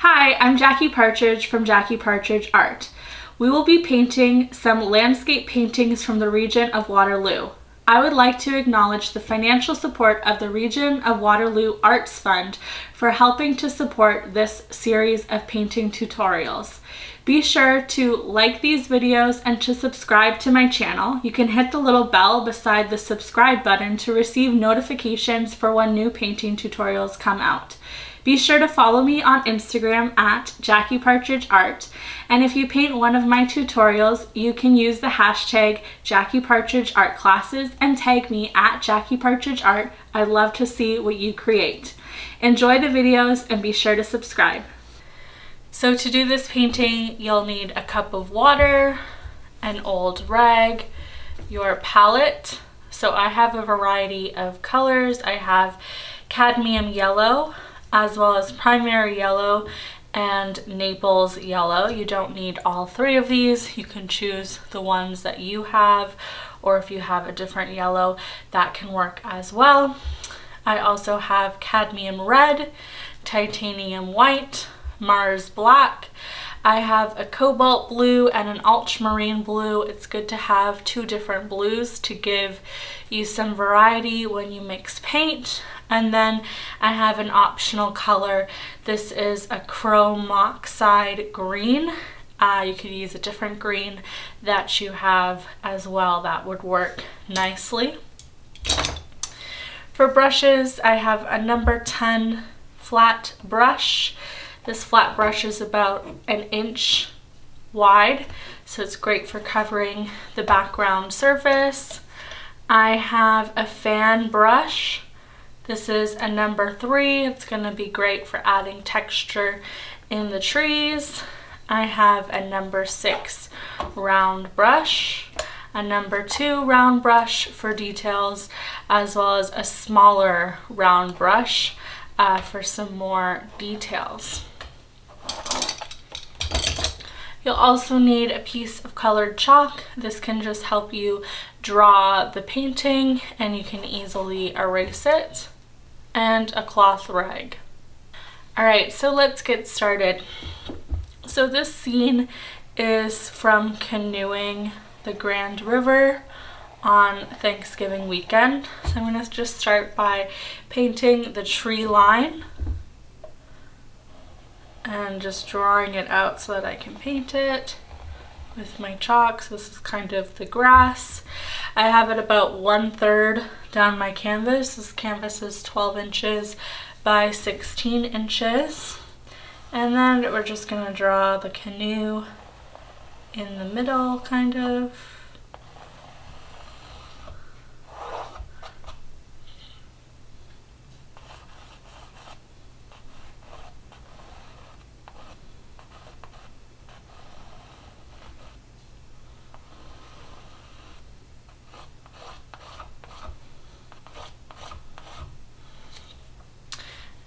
Hi, I'm Jackie Partridge from Jackie Partridge Art. We will be painting some landscape paintings from the region of Waterloo. I would like to acknowledge the financial support of the Region of Waterloo Arts Fund for helping to support this series of painting tutorials. Be sure to like these videos and to subscribe to my channel. You can hit the little bell beside the subscribe button to receive notifications for when new painting tutorials come out. Be sure to follow me on Instagram at Jackie Partridge Art, and if you paint one of my tutorials, you can use the hashtag Jackie Partridge Art Classes and tag me at Jackie Partridge Art. I'd love to see what you create. Enjoy the videos and be sure to subscribe. So to do this painting, you'll need a cup of water, an old rag, your palette. So I have a variety of colors. I have cadmium yellow, as well as primary yellow and Naples yellow. You don't need all three of these. You can choose the ones that you have, or if you have a different yellow, that can work as well. I also have cadmium red, titanium white, Mars black. I have a cobalt blue and an ultramarine blue. It's good to have two different blues to give you some variety when you mix paint. And then I have an optional color. This is a chrome oxide green. You could use a different green that you have as well. That would work nicely. For brushes, I have a number 10 flat brush. This flat brush is about an inch wide, so it's great for covering the background surface. I have a fan brush. This is a number 3. It's going to be great for adding texture in the trees. I have a number 6 round brush, a number 2 round brush for details, as well as a smaller round brush for some more details. You'll also need a piece of colored chalk. This can just help you draw the painting and you can easily erase it. And a cloth rag. Alright, so let's get started. So this scene is from canoeing the Grand River on Thanksgiving weekend. So I'm going to just start by painting the tree line and just drawing it out so that I can paint it with my chalk. So this is kind of the grass. I have it about 1/3 down my canvas. This canvas is 12 inches by 16 inches. And then we're just going to draw the canoe in the middle, kind of.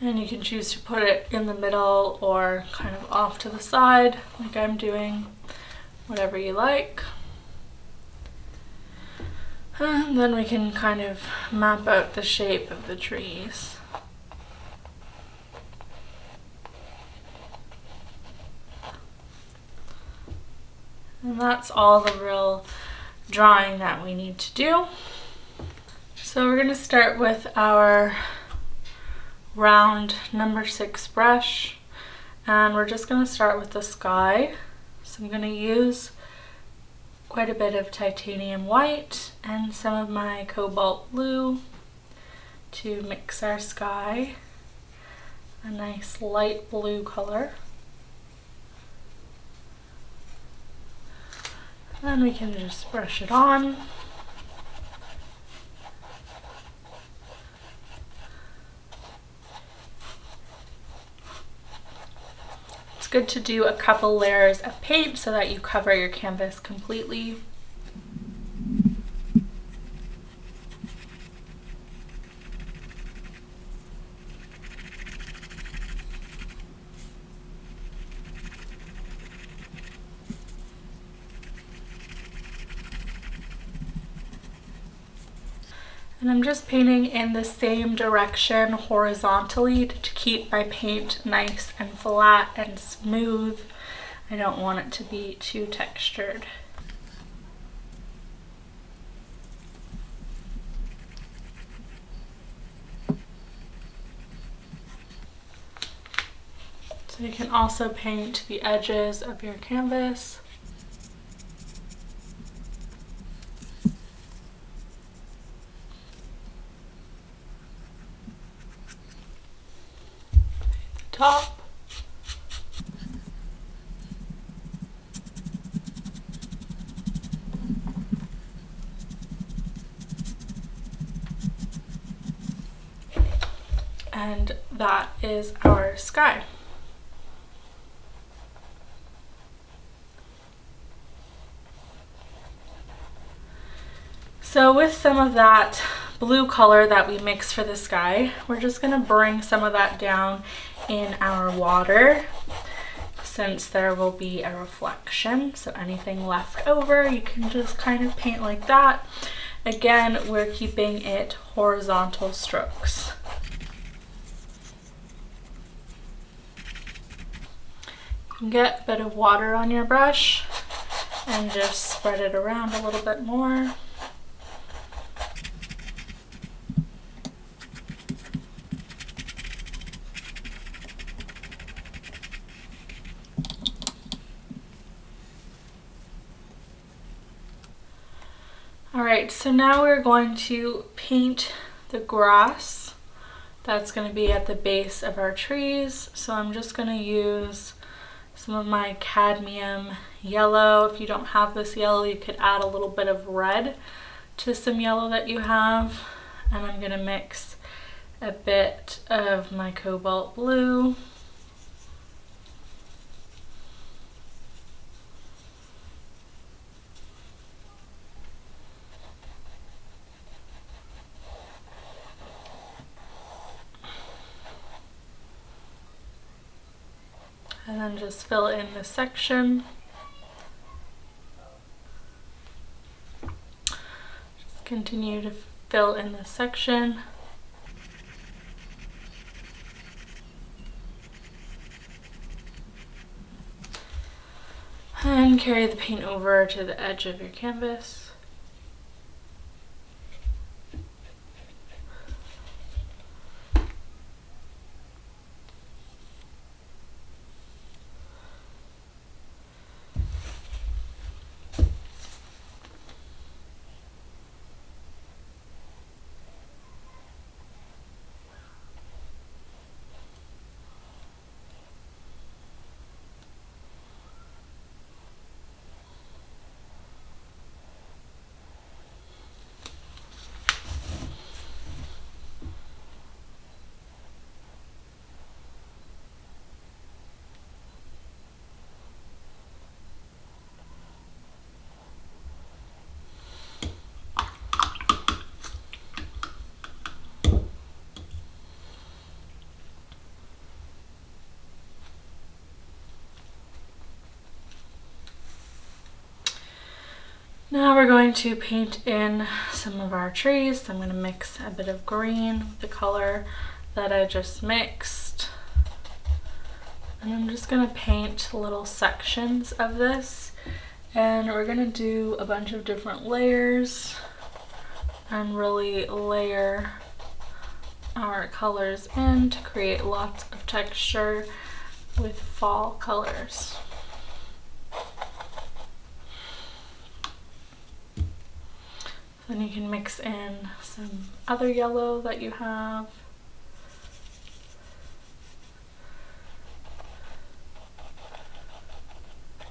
And you can choose to put it in the middle or kind of off to the side, like I'm doing, whatever you like. And then we can kind of map out the shape of the trees. And that's all the real drawing that we need to do. So we're going to start with our round number 6 brush, and we're just going to start with the sky. So I'm going to use quite a bit of titanium white and some of my cobalt blue to mix our sky, a nice light blue color. Then we can just brush it on. Good to do a couple layers of paint so that you cover your canvas completely. And I'm just painting in the same direction horizontally to keep my paint nice and flat and smooth. I don't want it to be too textured. So you can also paint the edges of your canvas. The top. And that is our sky. So with some of that blue color that we mix for the sky, we're just gonna bring some of that down in our water, since there will be a reflection. So anything left over, you can just kind of paint like that. Again, we're keeping it horizontal strokes. You can get a bit of water on your brush and just spread it around a little bit more. Alright, so now we're going to paint the grass that's going to be at the base of our trees. So I'm just going to use some of my cadmium yellow. If you don't have this yellow, you could add a little bit of red to some yellow that you have. And I'm going to mix a bit of my cobalt blue. And then just fill in the section. Just continue to fill in the section. And carry the paint over to the edge of your canvas. Now we're going to paint in some of our trees. So I'm going to mix a bit of green with the color that I just mixed. And I'm just going to paint little sections of this. And we're going to do a bunch of different layers and really layer our colors in to create lots of texture with fall colors. Then you can mix in some other yellow that you have.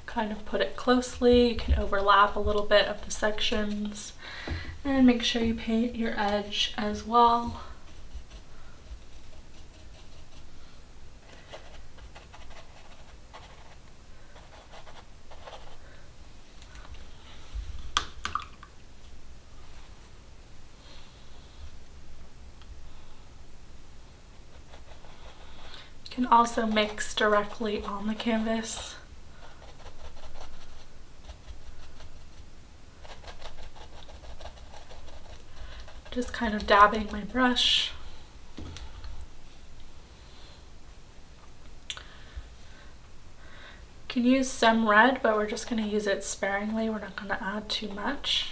Kind of put it closely. You can overlap a little bit of the sections and make sure you paint your edge as well. You can also mix directly on the canvas. Just kind of dabbing my brush. can use some red, but we're just going to use it sparingly. We're not going to add too much.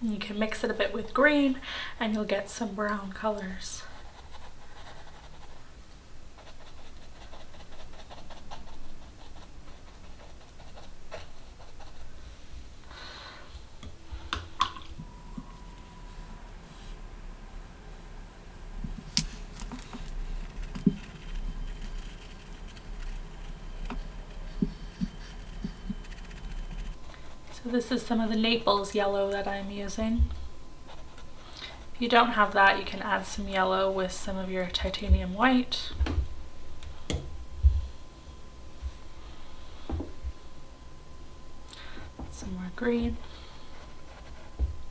You can mix it a bit with green and you'll get some brown colors. So this is some of the Naples yellow that I'm using. If you don't have that, you can add some yellow with some of your titanium white. Some more green.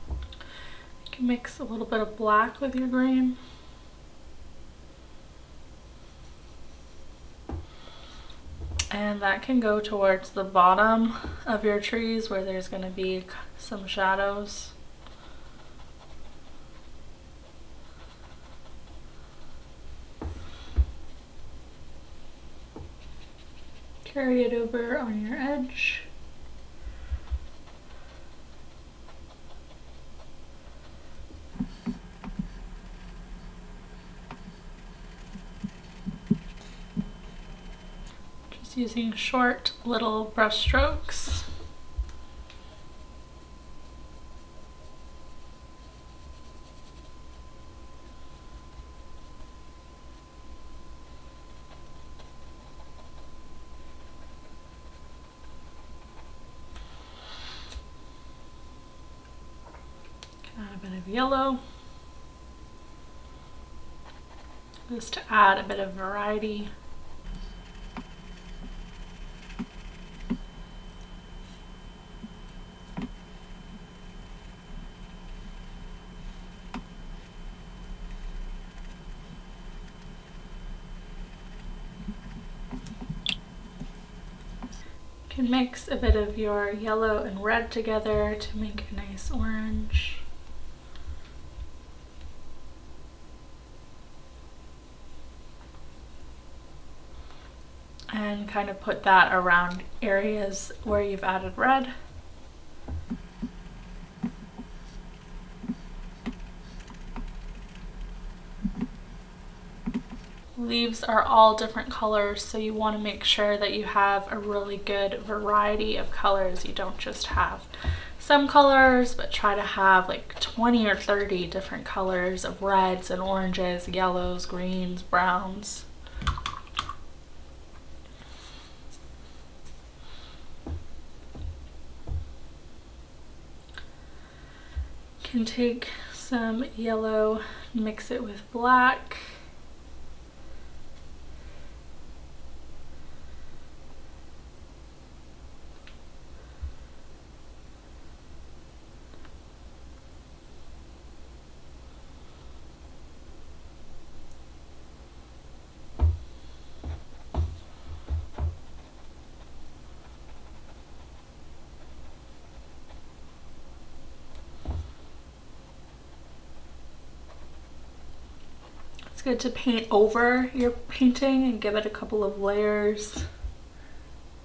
You can mix a little bit of black with your green. And that can go towards the bottom of your trees where there's going to be some shadows. Carry it over on your edge. Using short little brush strokes. Add a bit of yellow just to add a bit of variety. You can mix a bit of your yellow and red together to make a nice orange. And kind of put that around areas where you've added red. Leaves are all different colors, so you want to make sure that you have a really good variety of colors. You don't just have some colors, but try to have like 20 or 30 different colors of reds and oranges, yellows, greens, browns. Can take some yellow, mix it with black. It's good to paint over your painting and give it a couple of layers.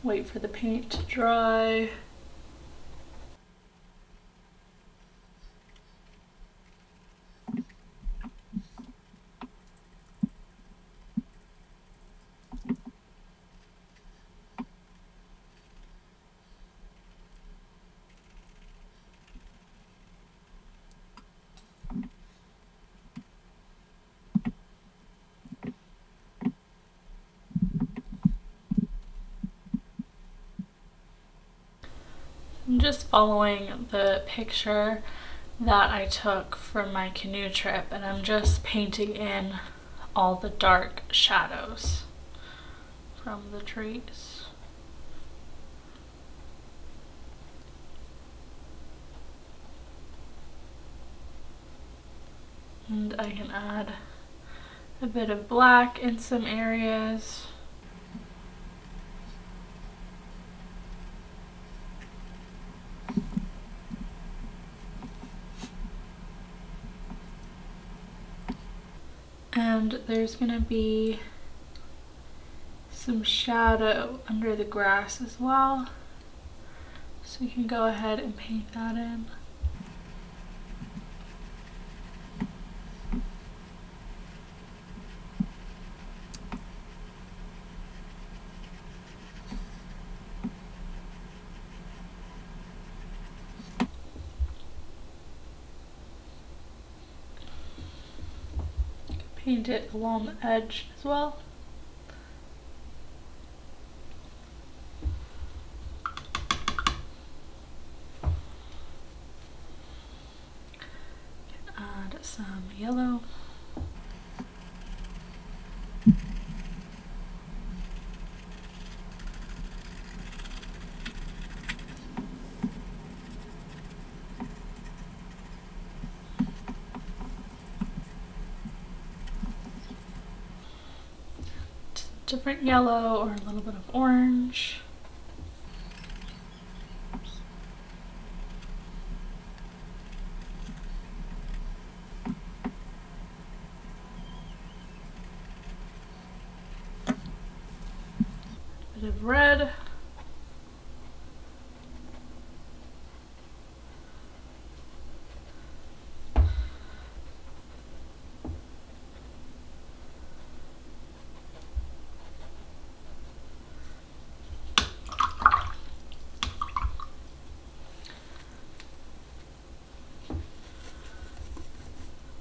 Wait for the paint to dry. I'm just following the picture that I took from my canoe trip, and I'm just painting in all the dark shadows from the trees. And I can add a bit of black in some areas. And there's gonna be some shadow under the grass as well. So you can go ahead and paint that in. Paint it along the edge as well. Add some yellow. Different yellow or a little bit of orange. A bit of red.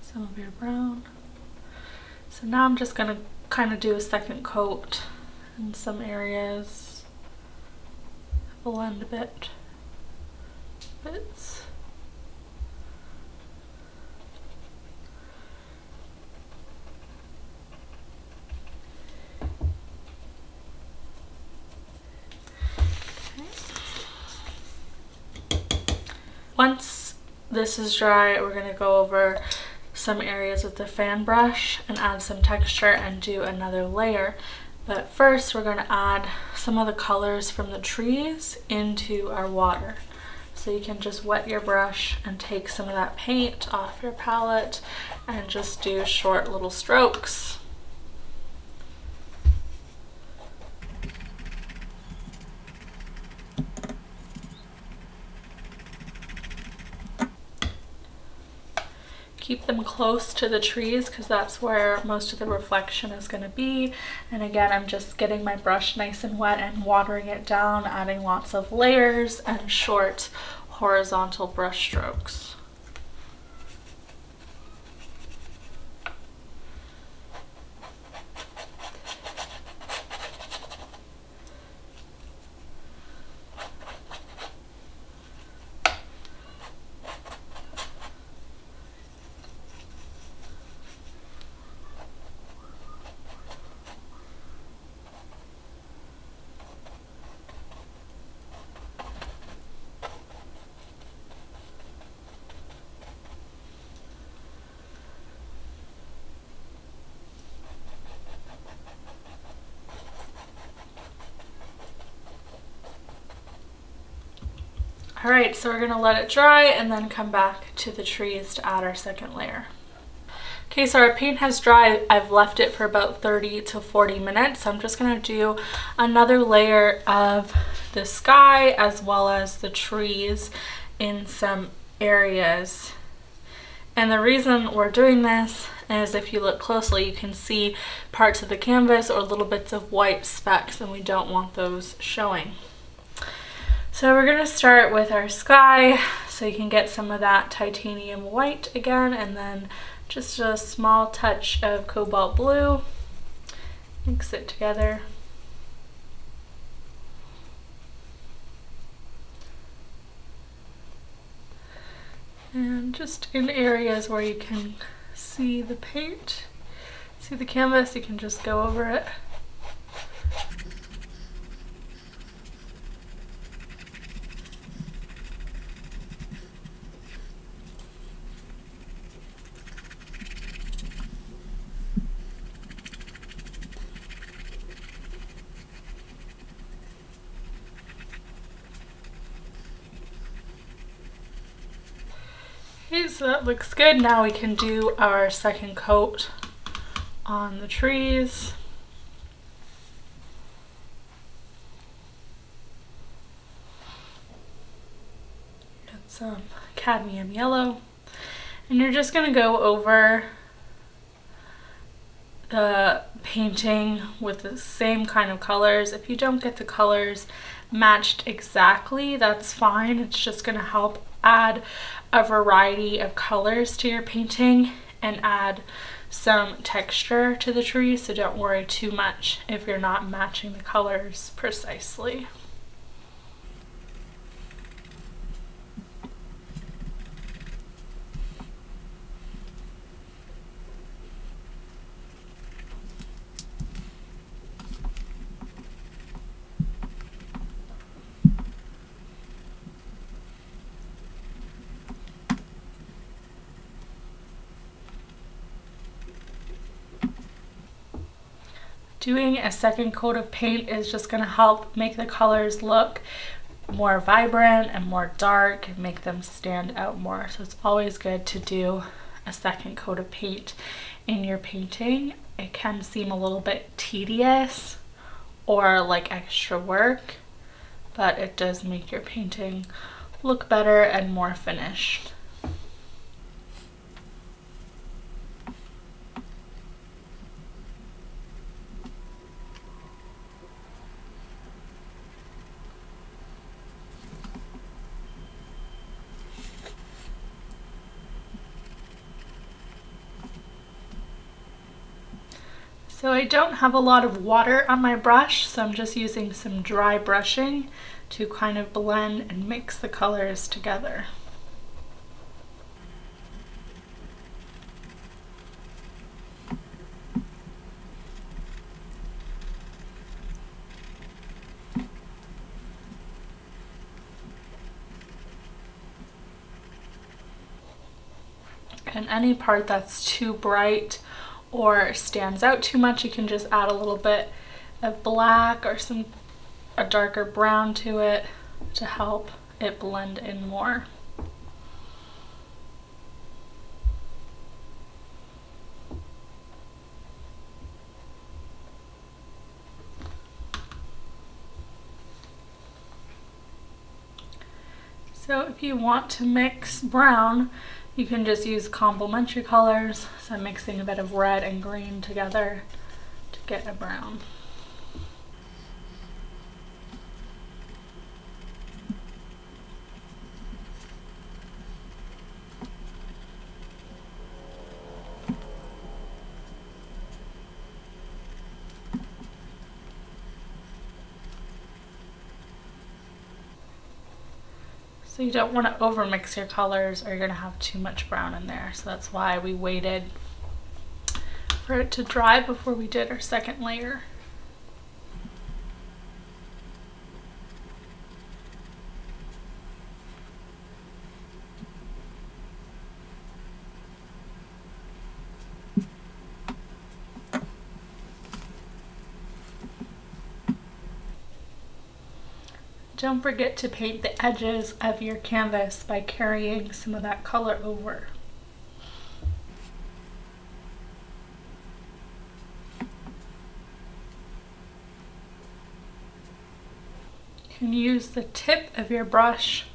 Some of your brown. So now I'm just gonna kind of do a second coat in some areas, blend a bit. Bits. Once this is dry, we're gonna go over some areas with the fan brush and add some texture and do another layer. But first we're going to add some of the colors from the trees into our water. So you can just wet your brush and take some of that paint off your palette and just do short little strokes. Keep them close to the trees because that's where most of the reflection is going to be. And again, I'm just getting my brush nice and wet and watering it down, adding lots of layers and short horizontal brush strokes. Alright, so we're going to let it dry and then come back to the trees to add our second layer. Okay, so our paint has dried. I've left it for about 30 to 40 minutes. So I'm just going to do another layer of the sky as well as the trees in some areas. And the reason we're doing this is if you look closely, you can see parts of the canvas or little bits of white specks, and we don't want those showing. So we're going to start with our sky, so you can get some of that titanium white again, and then just a small touch of cobalt blue. Mix it together. And just in areas where you can see the paint, see the canvas, you can just go over it. Okay, so that looks good. Now we can do our second coat on the trees. Got some cadmium yellow. And you're just going to go over the painting with the same kind of colors. If you don't get the colors matched exactly, that's fine. It's just going to help add a variety of colors to your painting and add some texture to the tree, so don't worry too much if you're not matching the colors precisely. Doing a second coat of paint is just going to help make the colors look more vibrant and more dark and make them stand out more. So it's always good to do a second coat of paint in your painting. It can seem a little bit tedious or like extra work, but it does make your painting look better and more finished. So I don't have a lot of water on my brush, so I'm just using some dry brushing to kind of blend and mix the colors together. And any part that's too bright or stands out too much, you can just add a little bit of black or a darker brown to it to help it blend in more. So if you want to mix brown, you can just use complementary colors, so I'm mixing a bit of red and green together to get a brown. So you don't want to overmix your colors or you're going to have too much brown in there. So that's why we waited for it to dry before we did our second layer. Don't forget to paint the edges of your canvas by carrying some of that color over. You can use the tip of your brush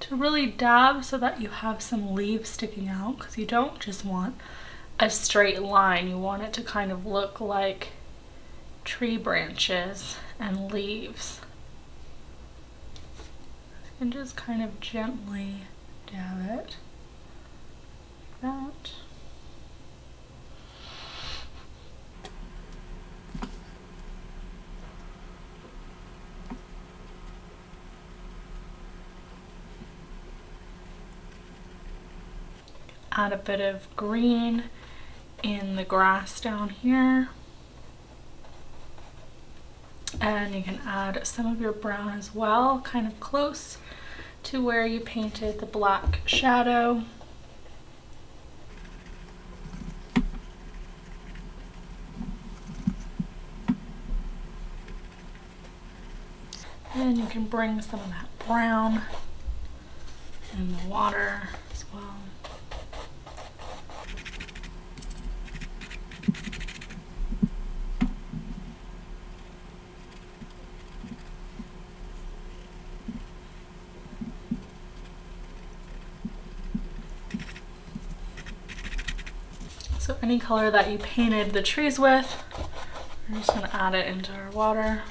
to really dab so that you have some leaves sticking out, because you don't just want a straight line, you want it to kind of look like tree branches and leaves. And just kind of gently dab it like that. Add a bit of green in the grass down here. And you can add some of your brown as well, kind of close to where you painted the black shadow. And you can bring some of that brown in the water as well. So any color that you painted the trees with, we're just going to add it into our water.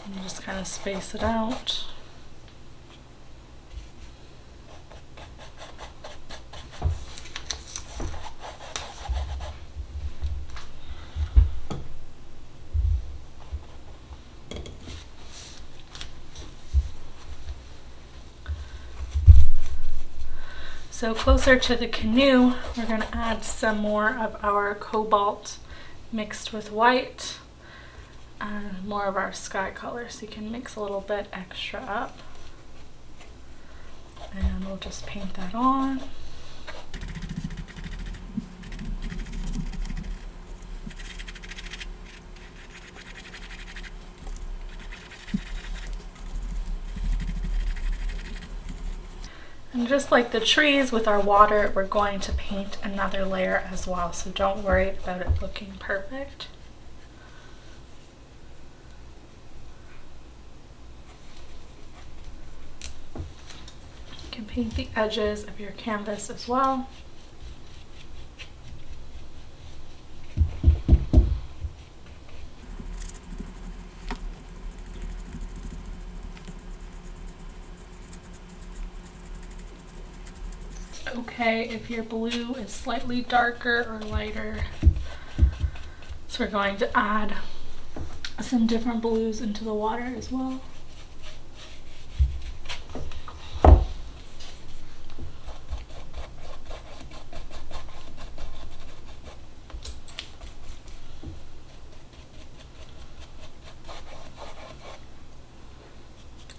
And just kind of space it out. So closer to the canoe, we're going to add some more of our cobalt mixed with white and more of our sky color, so you can mix a little bit extra up. And we'll just paint that on. And just like the trees with our water, we're going to paint another layer as well, so don't worry about it looking perfect. You can paint the edges of your canvas as well. Okay, if your blue is slightly darker or lighter. So we're going to add some different blues into the water as well.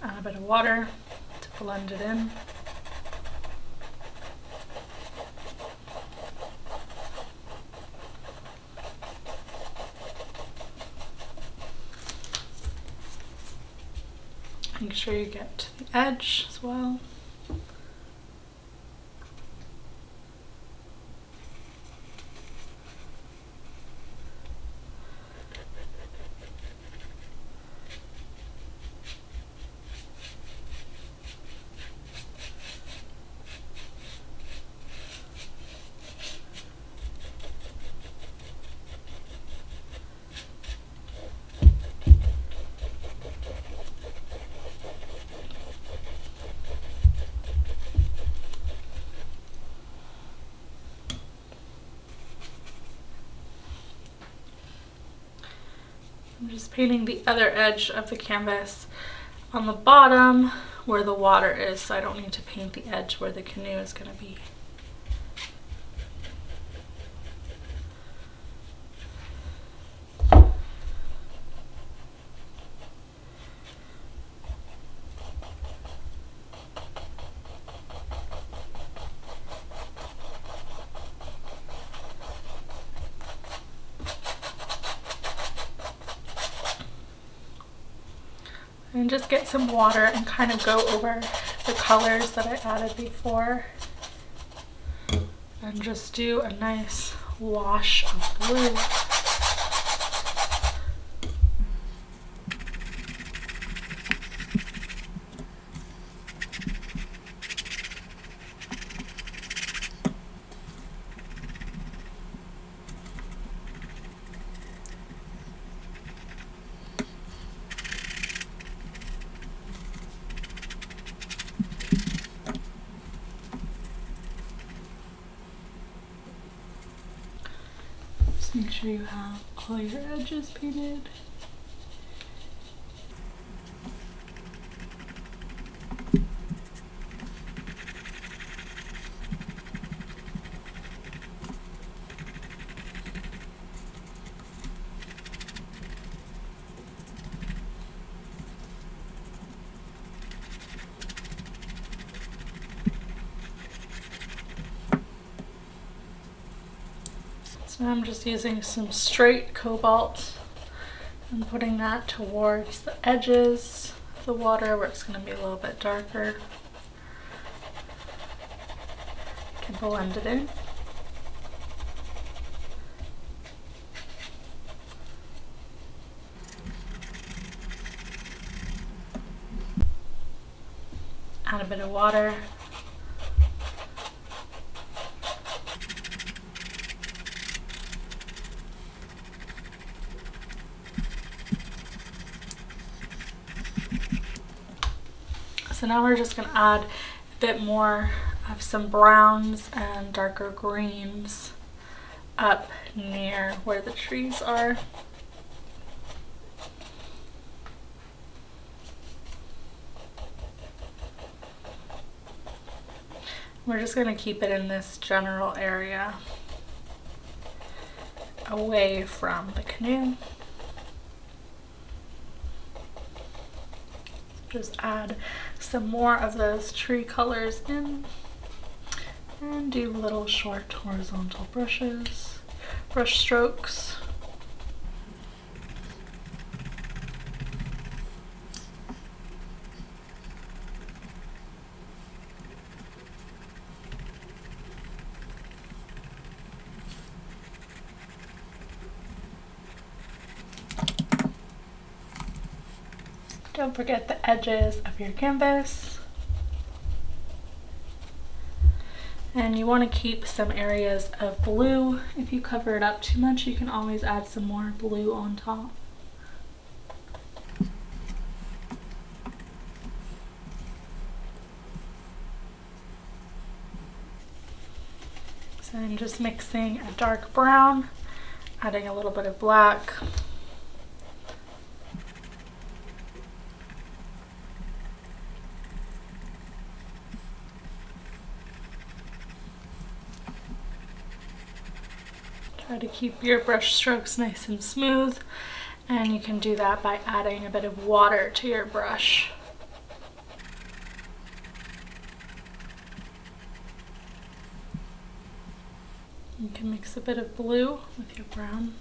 Add a bit of water to blend it in. Make sure you get to the edge as well. I'm just painting the other edge of the canvas on the bottom where the water is, so I don't need to paint the edge where the canoe is going to be. And just get some water and kind of go over the colors that I added before. And just do a nice wash of blue. Make sure you have all your edges painted. So I'm just using some straight cobalt and putting that towards the edges of the water where it's going to be a little bit darker. You can blend it in. add a bit of water. So now we're just going to add a bit more of some browns and darker greens up near where the trees are. We're just going to keep it in this general area away from the canoe. Just add some more of those tree colors in and do little short horizontal brush strokes. Don't forget the edges of your canvas. And you want to keep some areas of blue. If you cover it up too much, you can always add some more blue on top. So I'm just mixing a dark brown, adding a little bit of black. Try to keep your brush strokes nice and smooth, and you can do that by adding a bit of water to your brush. You can mix a bit of blue with your brown.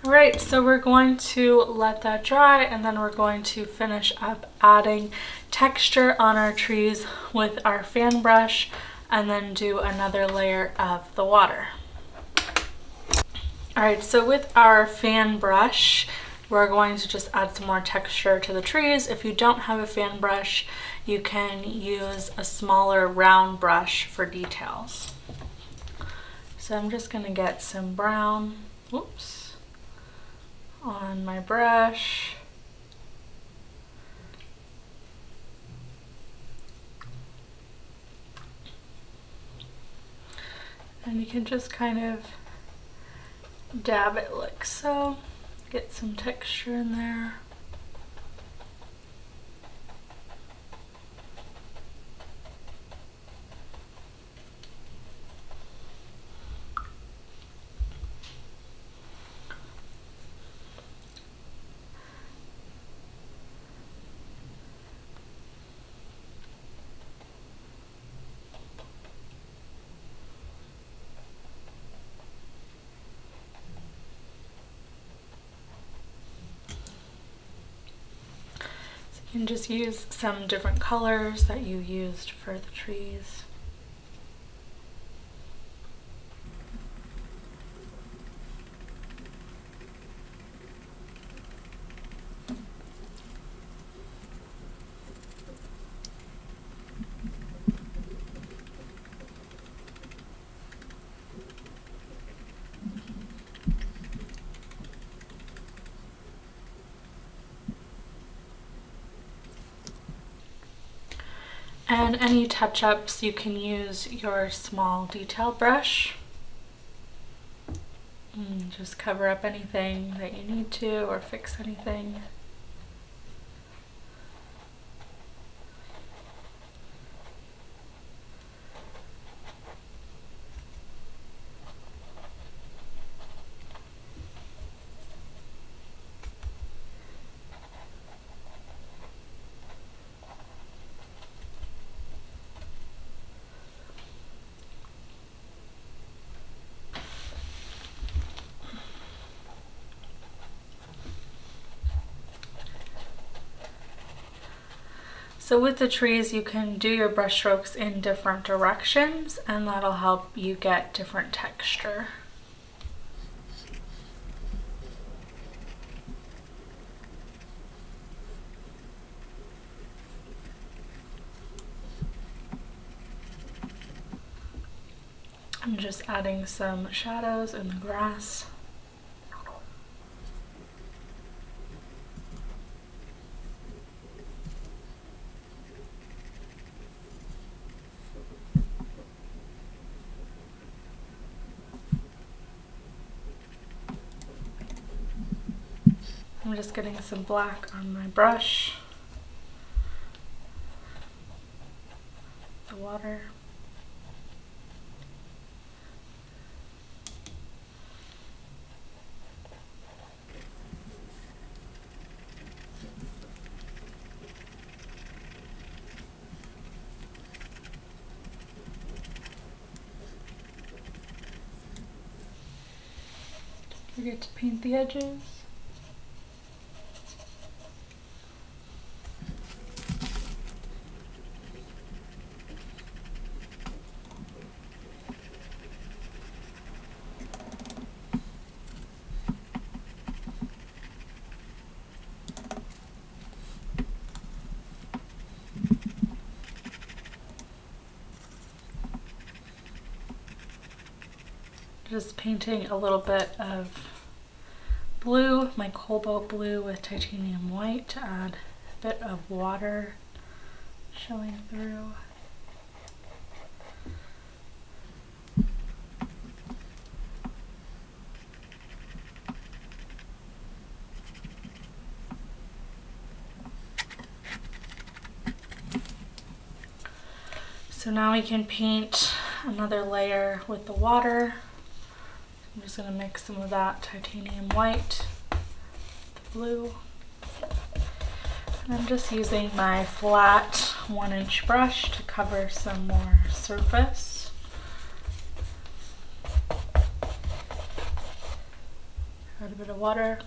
Alright, so we're going to let that dry, and then we're going to finish up adding texture on our trees with our fan brush, and then do another layer of the water. Alright, so with our fan brush, we're going to just add some more texture to the trees. If you don't have a fan brush, you can use a smaller round brush for details. So I'm just going to get some brown, on my brush. And you can just kind of dab it like so, get some texture in there. You can just use some different colors that you used for the trees. And any touch-ups, you can use your small detail brush. Just cover up anything that you need to or fix anything. So with the trees, you can do your brush strokes in different directions, and that'll help you get different texture. I'm just adding some shadows in the grass. I'm just getting some black on my brush, the water. Don't forget to paint the edges. Just painting a little bit of blue, my cobalt blue with titanium white to add a bit of water showing through. So now we can paint another layer with the water. I'm just going to mix some of that titanium white with the blue. And I'm just using my flat 1-inch brush to cover some more surface. Add a bit of water.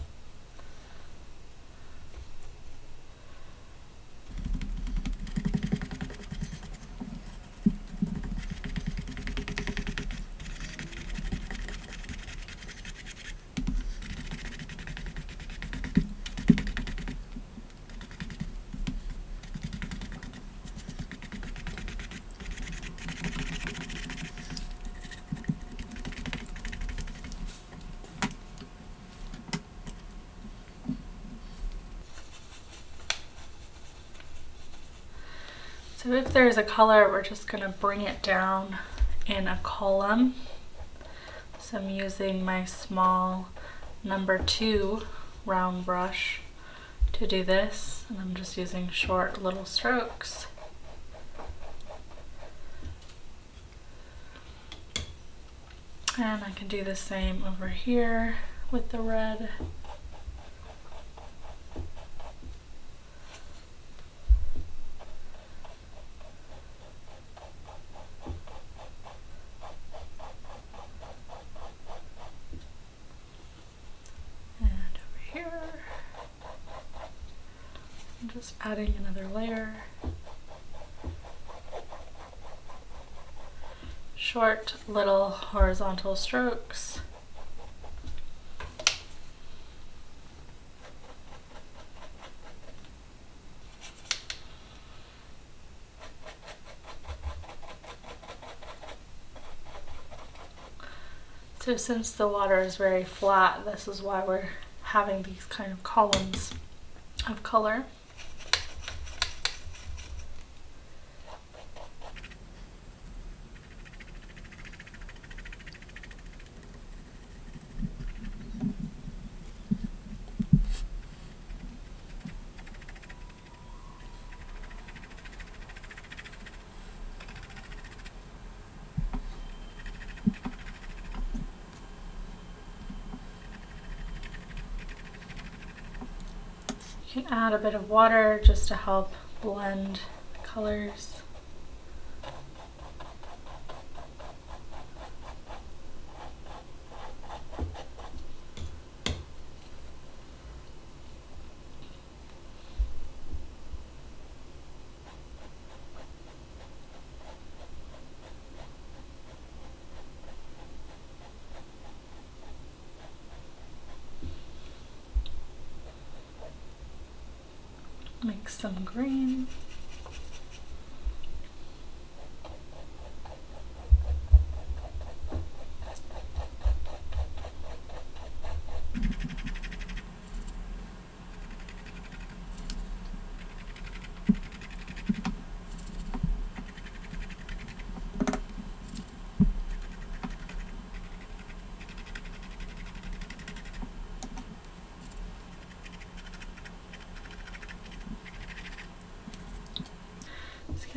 So if there's a color, we're just going to bring it down in a column. So I'm using my small number 2 round brush to do this, and I'm just using short little strokes. And I can do the same over here with the red. Just adding another layer. Short little horizontal strokes. So since the water is very flat, this is why we're having these kind of columns of color. You can add a bit of water just to help blend the colors. Mix some green.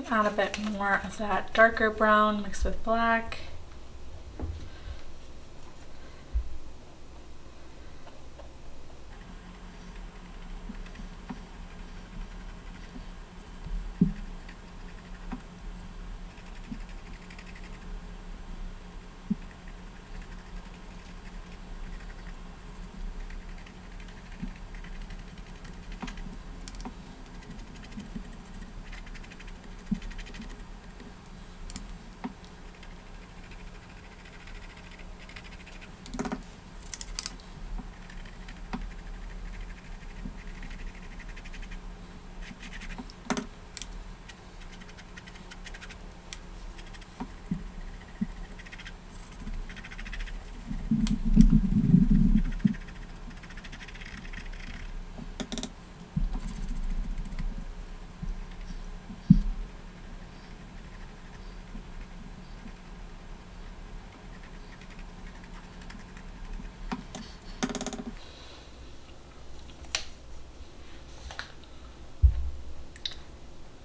Add a bit more of that darker brown mixed with black.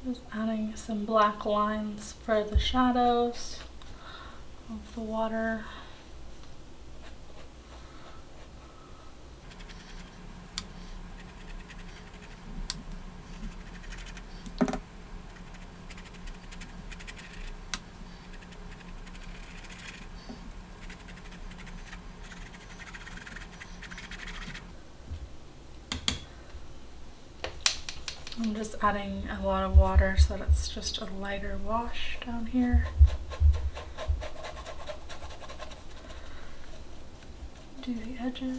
Just adding some black lines for the shadows of the water. I'm just adding a lot of water so that it's just a lighter wash down here. Do the edges.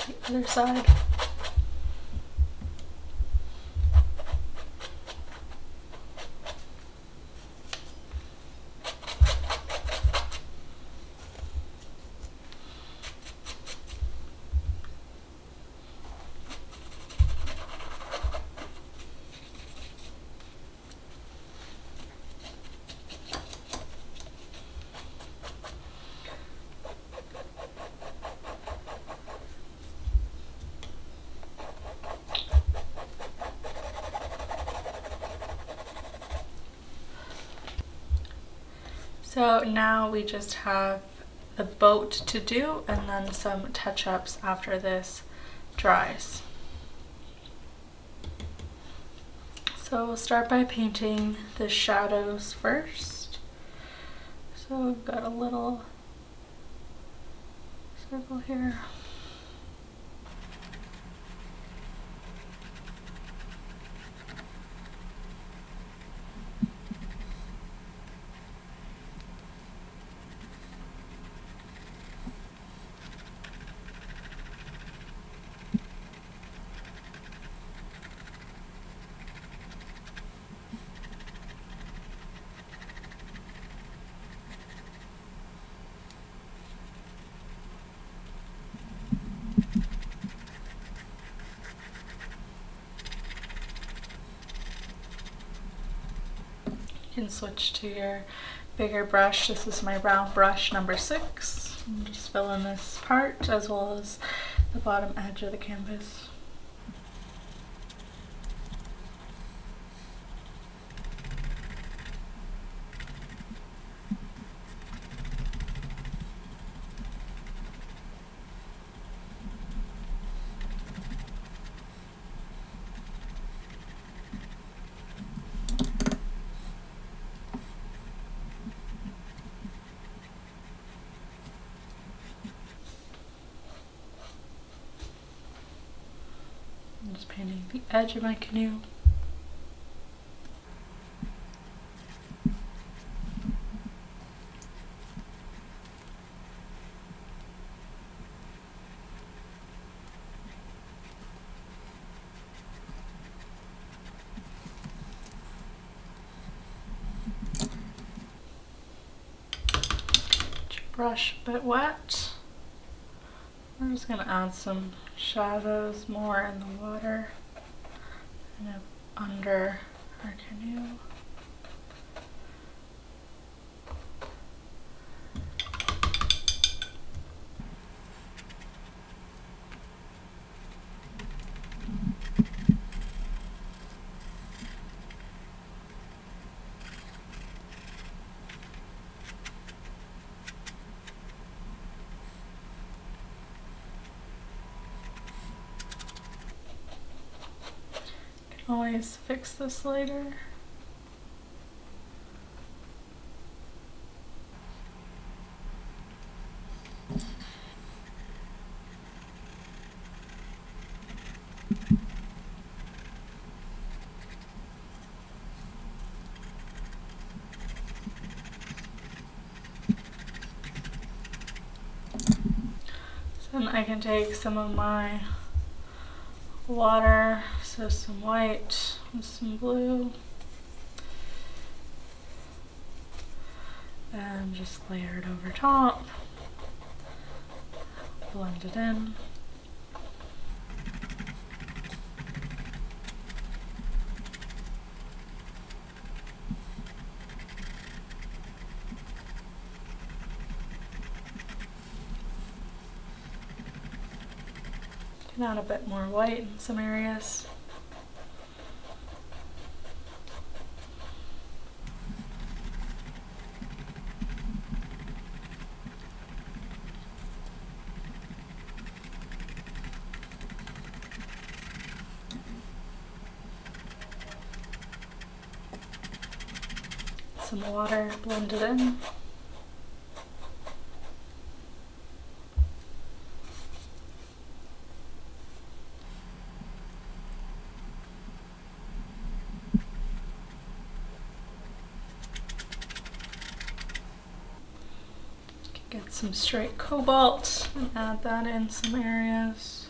The other side. So now we just have the boat to do and then some touch-ups after this dries. So we'll start by painting the shadows first. So we've got a little circle here. You can switch to your bigger brush. This is my round brush number 6. I'm just fill in this part as well as the bottom edge of the canvas. the edge of my canoe. Brush a bit wet. I'm just gonna add some shadows more in the water, kind of under our canoe. Always fix this later. So then I can take some of my water, so some white and some blue, and just layer it over top, blend it in. Can add a bit more white in some areas. Some water, blend it in. Get some straight cobalt and add that in some areas.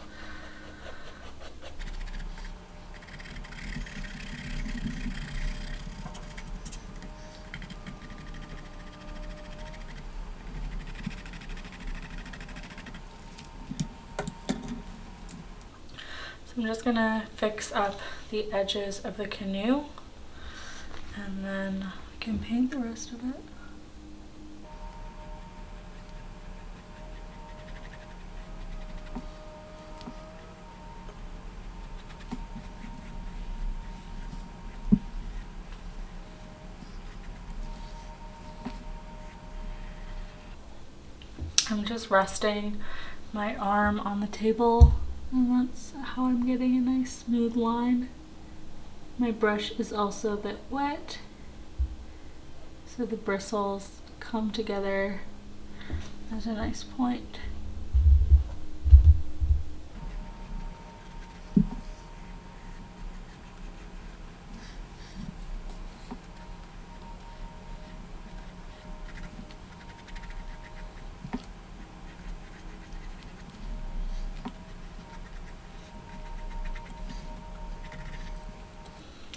So I'm just gonna fix up the edges of the canoe and then I can paint the rest of it. I'm just resting my arm on the table, and that's how I'm getting a nice smooth line. My brush is also a bit wet, so the bristles come together at a nice point.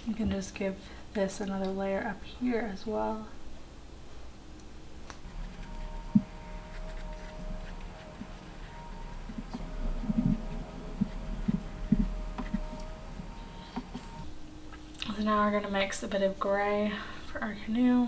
You can just give this another layer up here as well. So now we're going to mix a bit of gray for our canoe.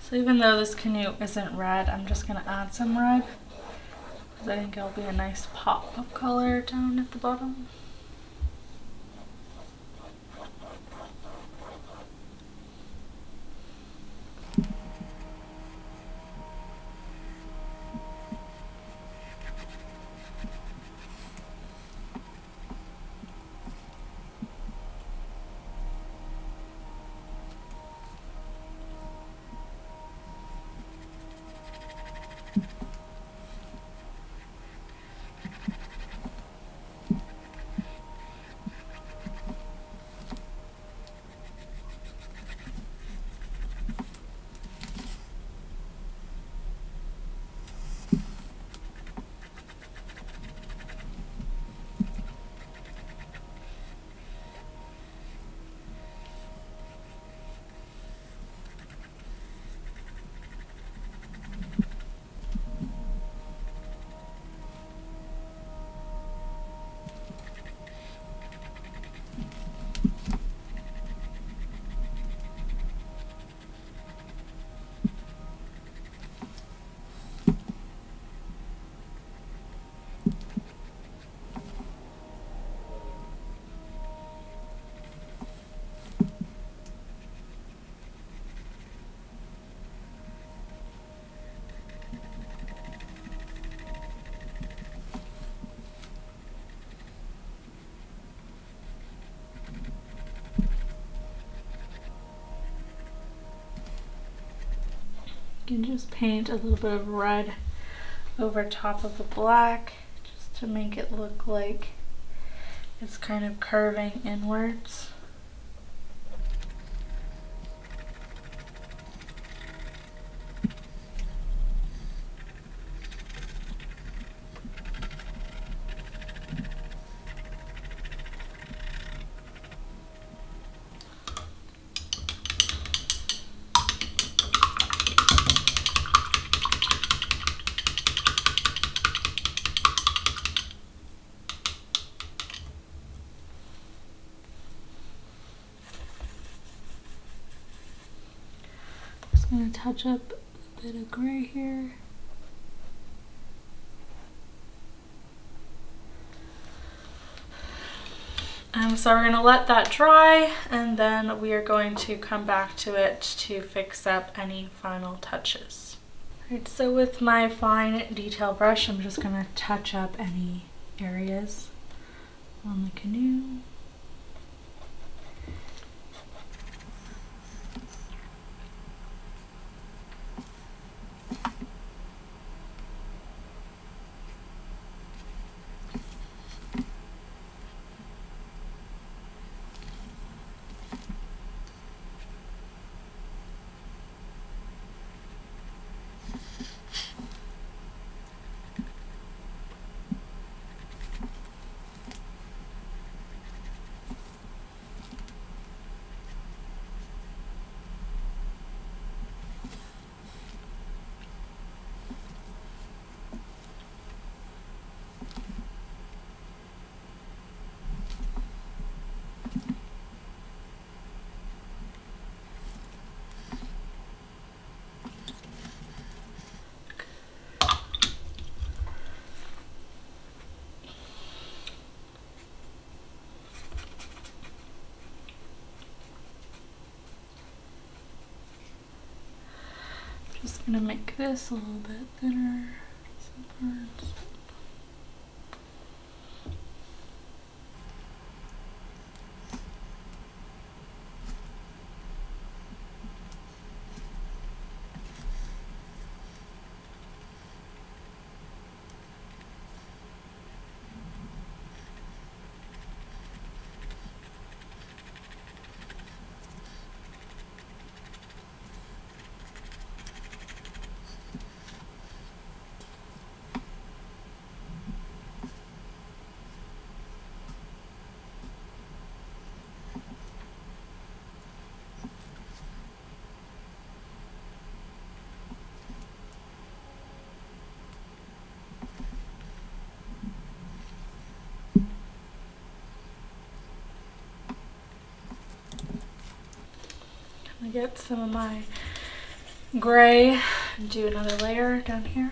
So even though this canoe isn't red, I'm just going to add some red because I think it'll be a nice pop of color down at the bottom. You can just paint a little bit of red over top of the black just to make it look like it's kind of curving inwards. I'm going to touch up a bit of gray here. So we're going to let that dry, and then we are going to come back to it to fix up any final touches. Alright, so with my fine detail brush, I'm just going to touch up any areas on the canoe. Just gonna make this a little bit thinner. I get some of my gray and do another layer down here.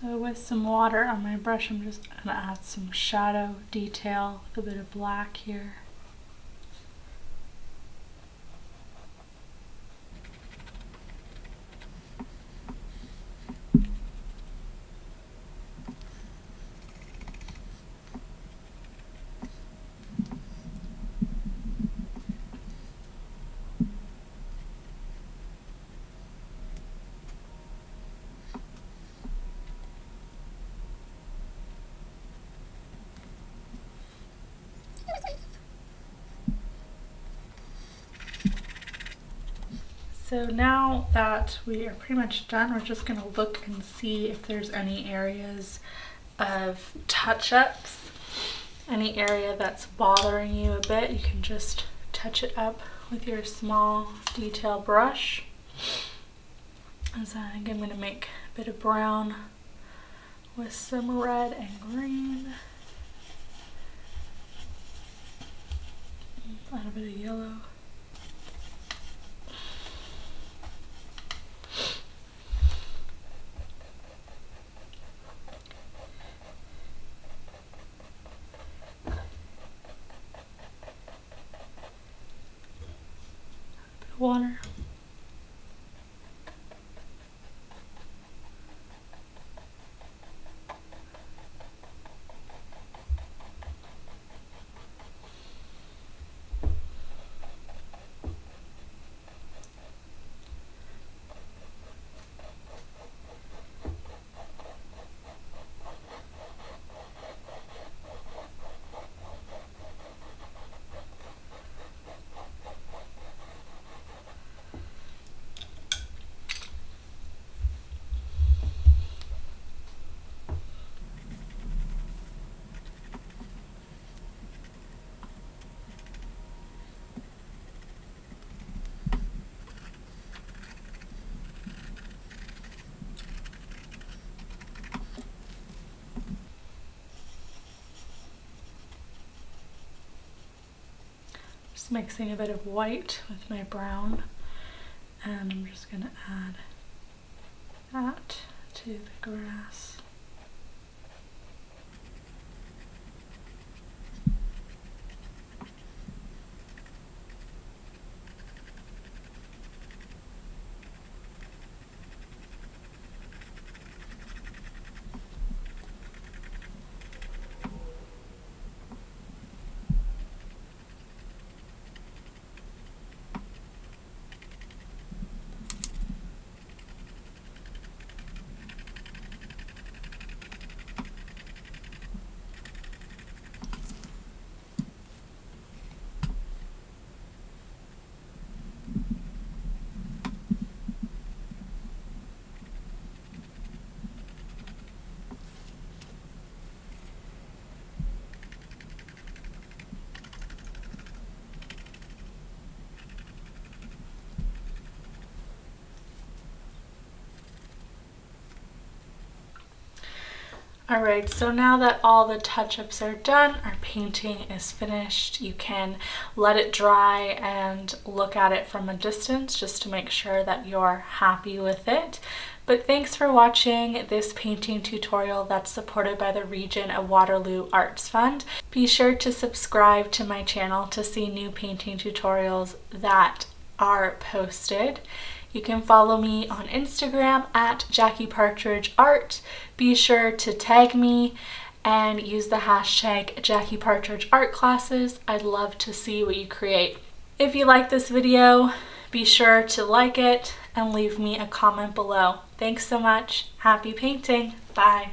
So with some water on my brush, I'm just going to add some shadow detail with a bit of black here. So now that we are pretty much done, we're just going to look and see if there's any areas of touch-ups, any area that's bothering you a bit. You can just touch it up with your small detail brush. As I think I'm going to make a bit of brown with some red and green. Add a bit of yellow. Water. Just mixing a bit of white with my brown, and I'm just going to add that to the grass. Alright, so now that all the touch-ups are done, our painting is finished. You can let it dry and look at it from a distance just to make sure that you're happy with it. But thanks for watching this painting tutorial that's supported by the Region of Waterloo Arts Fund. Be sure to subscribe to my channel to see new painting tutorials that are posted. You can follow me on Instagram at Jackie Partridge Art. Be sure to tag me and use the hashtag Jackie Partridge Art Classes. I'd love to see what you create. If you like this video, be sure to like it and leave me a comment below. Thanks so much. Happy painting. Bye.